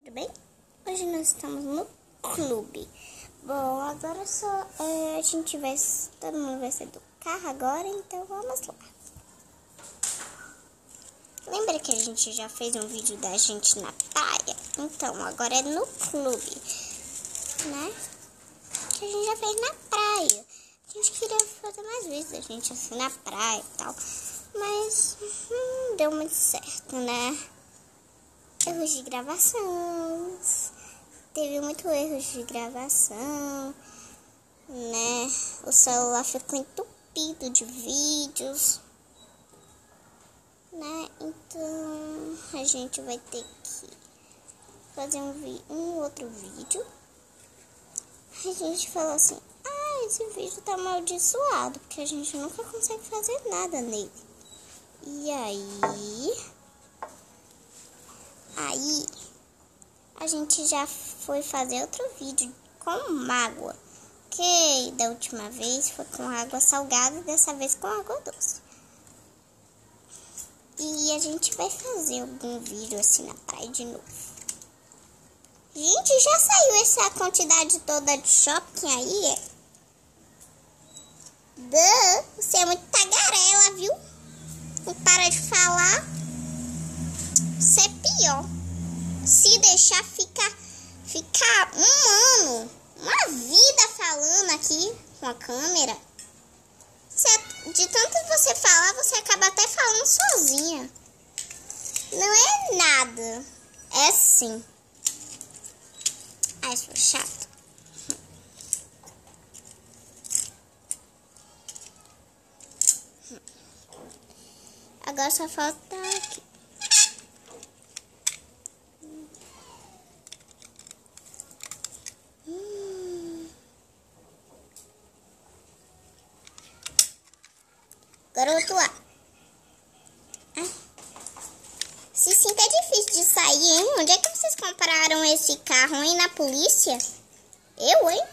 Tudo bem? Hoje nós estamos no clube. Bom, agora só a gente vai... Todo mundo vai sair do carro agora, então vamos lá. Lembra que a gente já fez um vídeo da gente na praia? Então, agora é no clube, né? Que a gente já fez na praia. A gente queria fazer mais vezes a gente assim na praia e tal. Mas não deu muito certo, né? Erros de gravação. Teve muito erros de gravação, né? O celular ficou entupido de vídeos, né? Então a gente vai ter que fazer um outro vídeo. A gente falou assim: esse vídeo tá amaldiçoado, porque a gente nunca consegue fazer nada nele. E aí a gente já foi fazer outro vídeo com mágoa, que da última vez foi com água salgada e dessa vez com água doce. E a gente vai fazer algum vídeo assim na praia de novo. Gente, já saiu essa quantidade toda de shopping aí? Você é muito tagarela, viu? Não para de falar. Você é pior. Se deixar ficar um ano, uma vida falando aqui com a câmera. De tanto você falar, você acaba até falando sozinha. Não é nada. É sim. Ai, isso foi chato. Agora só falta aqui. Agora o outro lado. Esse cinto é difícil de sair, hein? Onde é que vocês compraram esse carro, hein? Na polícia? Eu, hein?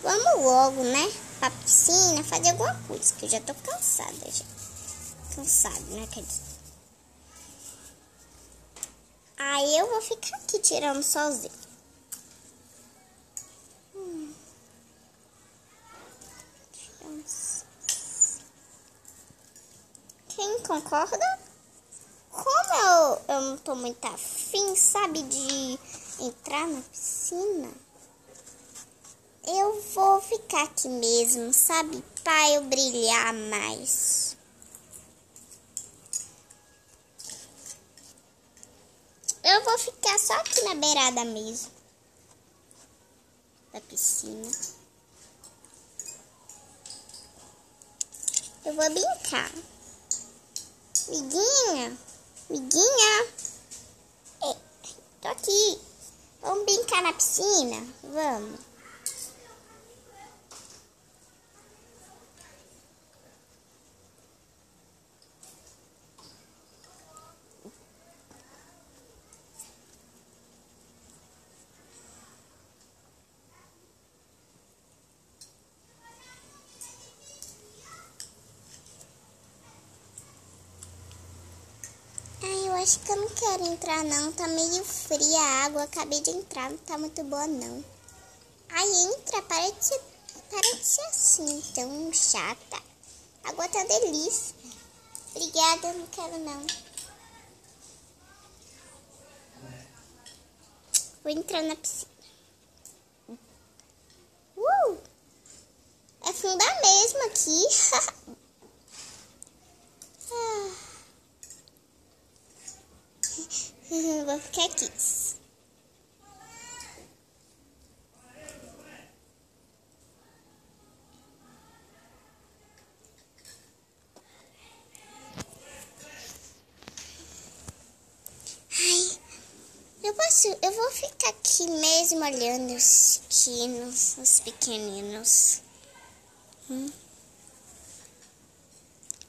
Vamos logo, né? Pra piscina, fazer alguma coisa, que eu já tô cansada já. Cansado, né? Quer dizer. Aí eu vou ficar aqui tirando sozinho. Quem concorda? Como eu não tô muito afim, sabe, de entrar na piscina, eu vou ficar aqui mesmo, sabe, pra eu brilhar mais. Eu vou ficar só aqui na beirada mesmo da piscina. Eu vou brincar. Miguinha, ei, tô aqui. Vamos brincar na piscina? Vamos. Acho que eu não quero entrar não, tá meio fria a água, acabei de entrar, não tá muito boa não. Ai, entra, para de ser assim, tão chata. A água tá delícia. Obrigada, não quero não. Vou entrar na piscina. É funda mesmo aqui. Vou ficar aqui. Eu vou ficar aqui mesmo olhando os pequenos, os pequeninos.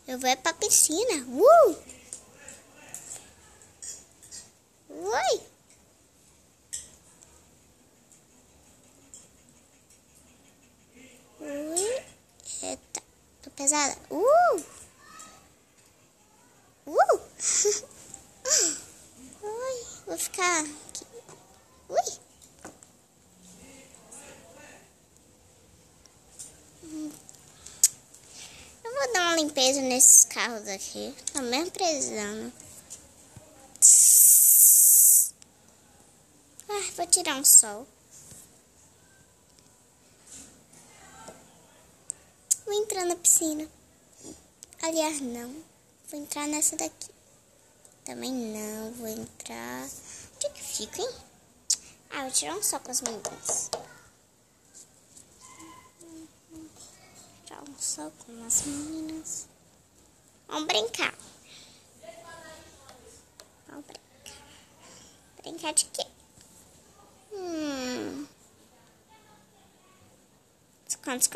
Eu vou pra piscina. Oi. Oi. Eita, tô pesada. ficar aqui. Ui! Eu vou dar uma limpeza nesses carros aqui. Tá mesmo precisando. Ah, vou tirar um sol. Vou entrar na piscina. Aliás, não. Vou entrar nessa daqui. Também não. Vou entrar... Onde é que fica, hein? Ah, vou tirar um sol com as meninas. Tirar um sol com as meninas. Vamos brincar. Vamos brincar. Brincar de quê? Esconde?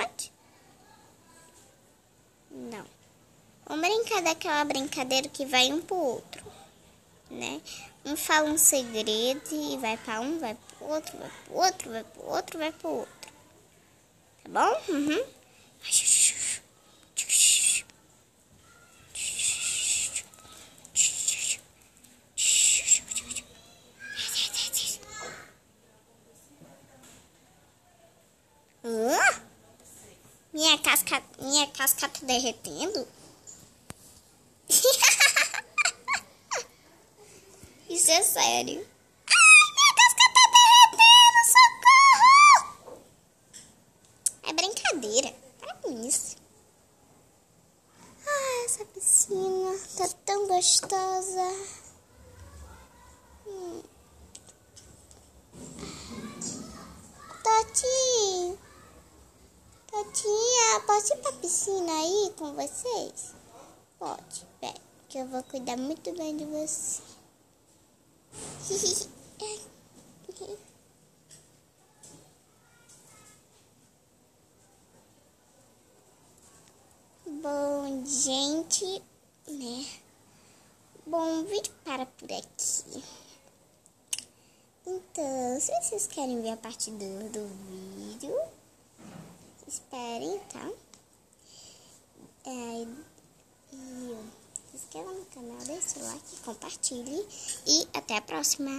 Não. Vamos brincar daquela brincadeira que vai um pro outro, né? Um fala um segredo e vai pra um, vai pro outro, vai pro outro, vai pro outro, vai pro outro. Tá bom? Uhum. Minha casca tá derretendo? Isso é sério. Ai, minha casca tá derretendo, socorro! É brincadeira. Para com isso. Ai, essa piscina tá tão gostosa. Totinha, posso ir pra piscina aí com vocês? Pode, pera, que eu vou cuidar muito bem de você. Bom, gente, né? Bom, o vídeo para por aqui. Então, se vocês querem ver a parte 2 do vídeo, esperem, tá? E se inscreva no canal, deixe o like, compartilhe e até a próxima.